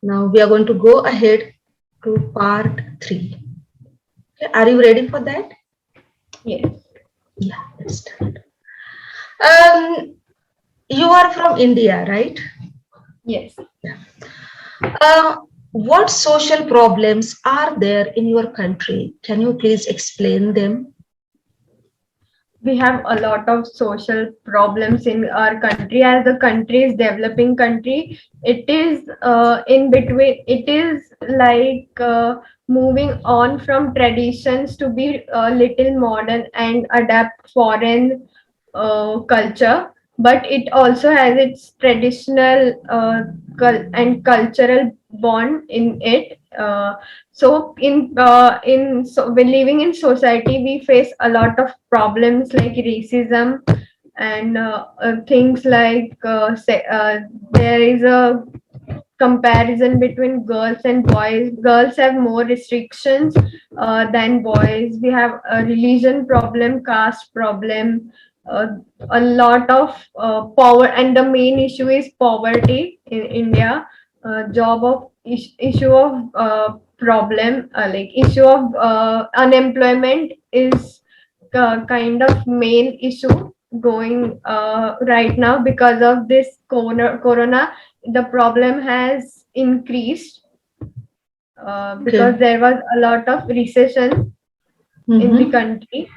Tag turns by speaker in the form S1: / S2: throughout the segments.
S1: Now we are going to go ahead to part 3. Okay, are you ready for that?
S2: Yes.
S1: Yeah, let's start. Um, you are from India, right?
S2: Yes.
S1: Yeah. Uh, what social problems are there in your country? Can you please explain them?
S2: We have a lot of social problems in our country. As the country is developing country, it is in between. It is like moving on from traditions to be a little modern and adapt foreign culture. But it also has its traditional and cultural bond in it. When living in society, we face a lot of problems like racism and things like there is a comparison between girls and boys. Girls have more restrictions than boys. We have a religion problem, caste problem, uh, a lot of power, and the main issue is poverty in India. Job of issue of problem, like issue of unemployment is kind of main issue going right now because of this corona. The problem has increased because
S1: Okay.
S2: there was a lot of recession in the
S1: Mm-hmm.
S2: country.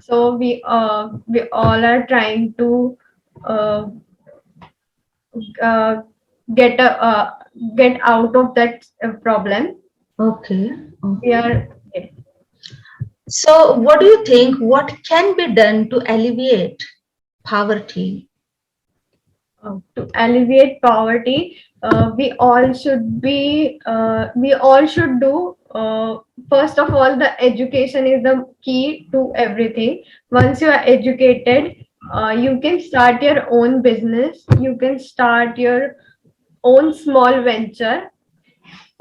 S2: So we all are trying to uh, uh, get a get out of that problem.
S1: Okay.
S2: We
S1: Okay.
S2: are
S1: So, what do you think? What can be done to alleviate poverty?
S2: to alleviate poverty. We all should do first of all, the education is the key to everything. Once you are educated, you can start your own business, you can start your own small venture.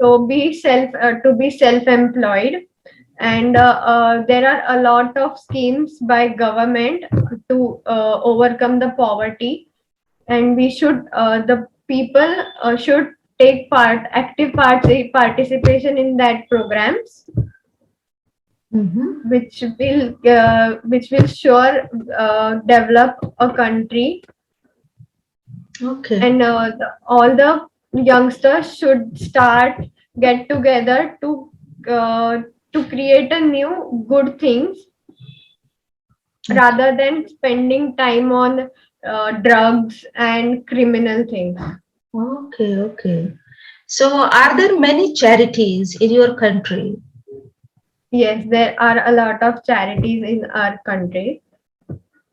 S2: So be self employed. And there are a lot of schemes by government to overcome the poverty. And we should the people should take participation in that programs,
S1: Mm-hmm.
S2: which will sure develop a country.
S1: Okay.
S2: And all the youngsters should start get together uh, to create a new good things
S1: Okay.
S2: rather than spending time on drugs and criminal things.
S1: Okay. Okay. So, are there many charities in your country?
S2: Yes, there are a lot of charities in our country.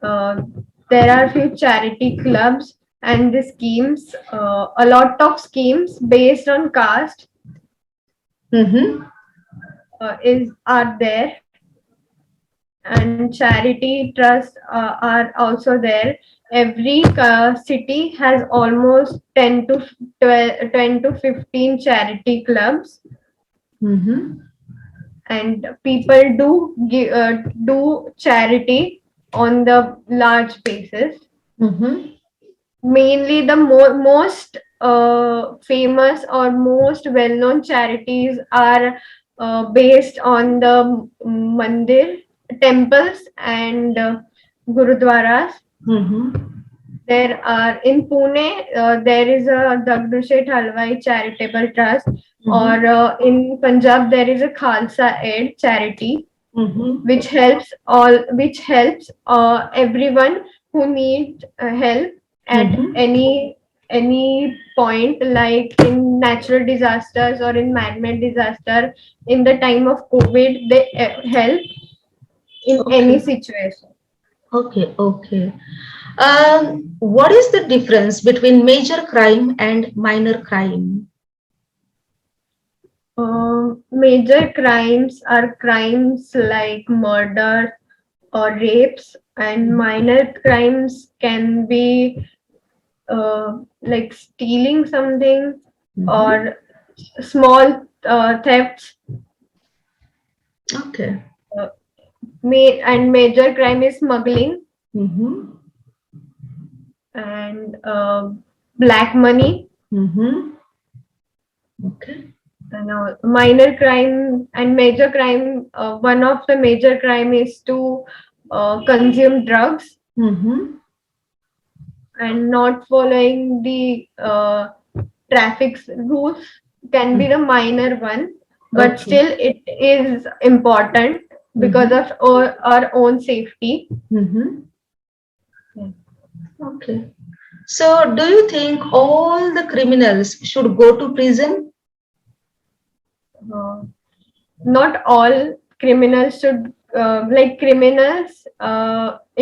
S2: Uh, there are few charity clubs and the schemes, a lot of schemes based on caste
S1: Mm-hmm.
S2: is are there, and charity trusts are also there. Every city has almost 10 to 12, 10 to 15 charity clubs,
S1: Mm-hmm.
S2: and people do charity on the large basis.
S1: Mm-hmm.
S2: Mainly the most famous or most well-known charities are based on the mandir, temples, and gurudwaras.
S1: Mm-hmm.
S2: There are in Pune, there is a Dagdu Seth Halwai Charitable Trust,
S1: Mm-hmm.
S2: or in Punjab there is a Khalsa Aid charity,
S1: Mm-hmm.
S2: which helps everyone who needs help at
S1: Mm-hmm.
S2: any point, like in natural disasters or in man-made disaster. In the time of COVID, they help in any
S1: Okay.
S2: situation.
S1: Okay. Okay. What is the difference between major crime and minor crime?
S2: Major crimes are crimes like murder or rapes, and minor crimes can be like stealing something
S1: Mm-hmm.
S2: or small thefts.
S1: Okay.
S2: Uh, and major crime is smuggling
S1: Mm-hmm.
S2: and black money.
S1: Mm-hmm. Okay.
S2: Minor crime and major crime. One of the major crime is to consume drugs
S1: Mm-hmm.
S2: and not following the traffic rules can be the minor one, but
S1: Okay.
S2: still it is important because
S1: Mm-hmm.
S2: of our own safety.
S1: Mm-hmm.
S2: Yeah.
S1: Okay. So, do you think all the criminals should go to prison?
S2: Uh, Not all criminals should like criminals.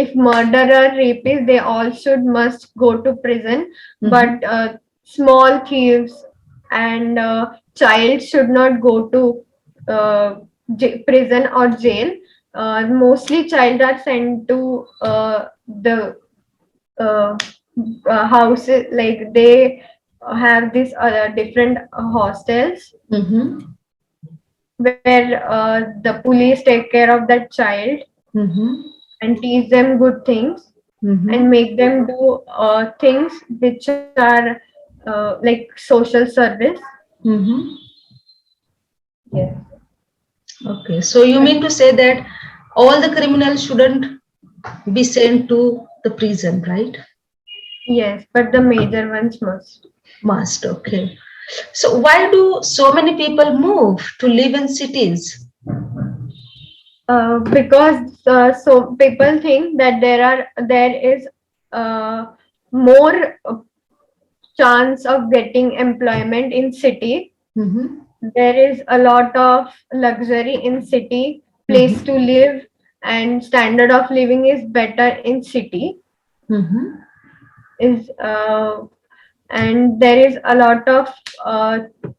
S2: If murderer, rapist, they all should must go to prison.
S1: Mm-hmm.
S2: But small thieves and child should not go to prison or jail. Mostly, child are sent to the uh, houses. Like they have this different hostels
S1: Mm-hmm.
S2: where the police take care of that child
S1: Mm-hmm.
S2: and teach them good things
S1: Mm-hmm.
S2: and make them do things which are like social service.
S1: Mm-hmm.
S2: Yes.
S1: Okay. So, you
S2: But
S1: mean to say that all the criminals shouldn't be sent to the prison, right?
S2: yes, but the major ones must.
S1: Must. Okay. So, why do so many people move to live in cities?
S2: Because so people think that there is uh, more chance of getting employment in city.
S1: Mm-hmm.
S2: There is a lot of luxury in city, place
S1: Mm-hmm.
S2: to live, and standard of living is better in city.
S1: Mm-hmm.
S2: Is And there is a lot of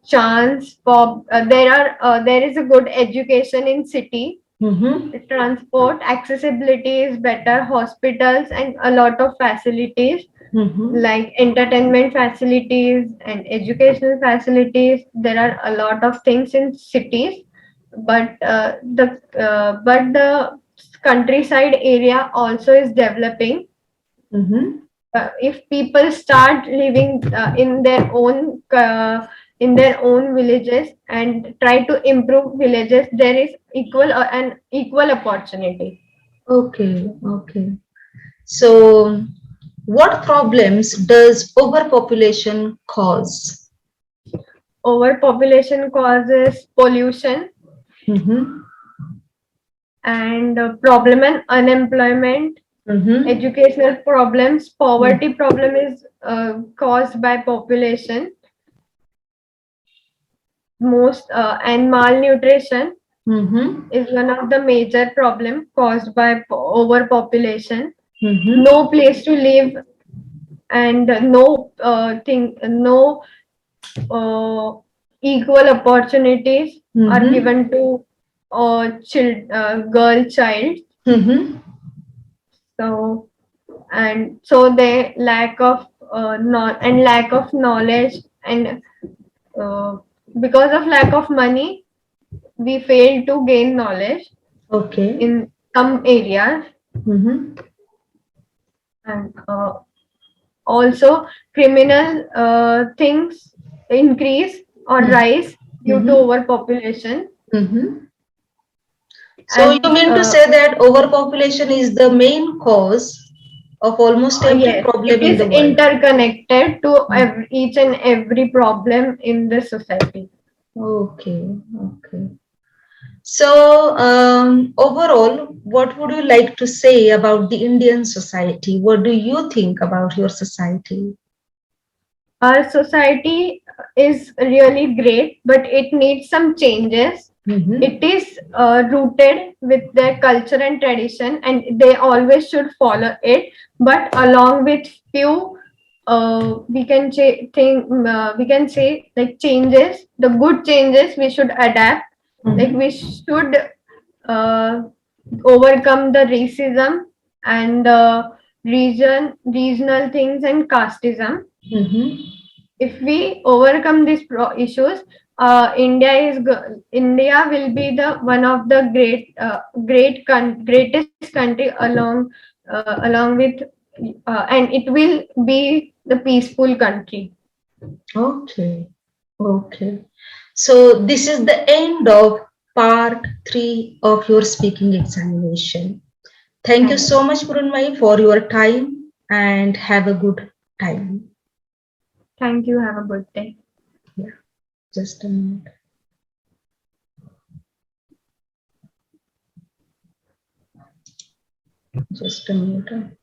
S2: chance for there is a good education in city.
S1: Mm-hmm.
S2: Transport accessibility is better, hospitals and a lot of facilities
S1: Mm-hmm.
S2: like entertainment facilities and educational facilities. There are a lot of things in cities, but the countryside area also is developing.
S1: Mm-hmm.
S2: If people start living in their own villages and try to improve villages, there is an equal opportunity.
S1: Okay. Okay. So, what problems does overpopulation cause?
S2: Overpopulation causes pollution
S1: Mm-hmm.
S2: and problem and unemployment,
S1: Mm-hmm.
S2: educational problems, poverty problem is caused by population most and malnutrition
S1: Mm-hmm.
S2: is one of the major problem caused by overpopulation.
S1: Mm-hmm.
S2: No place to live and no uh, equal opportunities are
S1: Mm-hmm.
S2: given to girl child.
S1: Mm-hmm.
S2: So they lack of lack of knowledge and uh, because of lack of money we fail to gain knowledge
S1: Okay.
S2: in some areas.
S1: Mm-hmm.
S2: And also criminal things increase or rise due to
S1: Mm-hmm.
S2: overpopulation.
S1: Mm-hmm. So, you
S2: As
S1: mean to say that overpopulation is the main cause of almost every
S2: Yes, it
S1: problem in
S2: is
S1: the world?
S2: interconnected to each and every problem in the society.
S1: Okay. Okay. So, overall, what would you like to say about the Indian society? What do you think about your society?
S2: Our society is really great, but it needs some changes.
S1: Mm-hmm.
S2: It is rooted with their culture and tradition, and they always should follow it. But along with few, we can say like changes, the good changes we should adapt. Like
S1: Mm-hmm.
S2: we should uh, overcome the racism and the regional things and casteism.
S1: Mm-hmm.
S2: If we overcome these issues, India will be the one of the greatest country along with and it will be the peaceful country.
S1: Okay. Okay. So this is the end of part 3 of your speaking examination. Thank you
S2: Thank
S1: so much, Mrunmayee, for your time and have a good time.
S2: thank you. Have a good day.
S1: Yeah, just a minute. Just a minute.